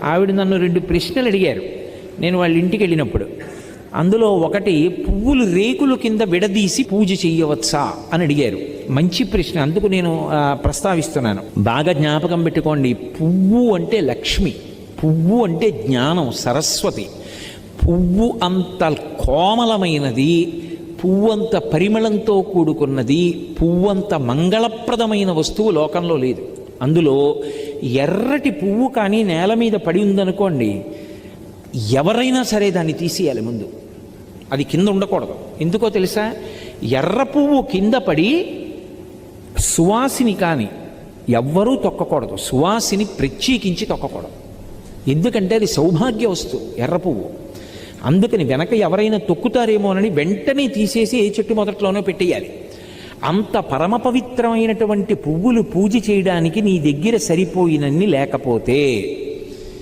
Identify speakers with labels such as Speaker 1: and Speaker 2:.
Speaker 1: ఆవిడ నన్ను 2 ప్రశ్నలు అడిగారు నేను వాళ్ళ ఇంటికి వెళ్ళినప్పుడు. అందులో ఒకటి, పువ్వులు రేకులు కింద విడదీసి పూజ చెయ్యవచ్చా అని అడిగారు. మంచి ప్రశ్న, అందుకు నేను ప్రస్తావిస్తున్నాను. బాగా జ్ఞాపకం పెట్టుకోండి, పువ్వు అంటే లక్ష్మి, పువ్వు అంటే జ్ఞానం, సరస్వతి. పువ్వు అంత కోమలమైనది, పువ్వంత పరిమళంతో కూడుకున్నది, పువ్వంత మంగళప్రదమైన వస్తువు లోకంలో లేదు. అందులో ఎర్రటి పువ్వు కానీ నేల మీద పడి ఉందనుకోండి, ఎవరైనా సరే దాన్ని తీసేయాలి ముందు, అది కింద ఉండకూడదు. ఎందుకో తెలుసా? ఎర్ర పువ్వు కింద పడి సువాసిని కానీ ఎవ్వరూ తొక్కకూడదు, సువాసిని ప్రత్యేకించి తొక్కకూడదు. ఎందుకంటే అది సౌభాగ్య వస్తువు ఎర్ర పువ్వు. అందుకని వెనక ఎవరైనా తొక్కుతారేమోనని వెంటనే తీసేసి ఏ చెట్టు మొదట్లోనో పెట్టేయాలి. అంత పరమ పవిత్రమైనటువంటి పువ్వులు పూజ చేయడానికి నీ దగ్గర సరిపోయినన్ని లేకపోతే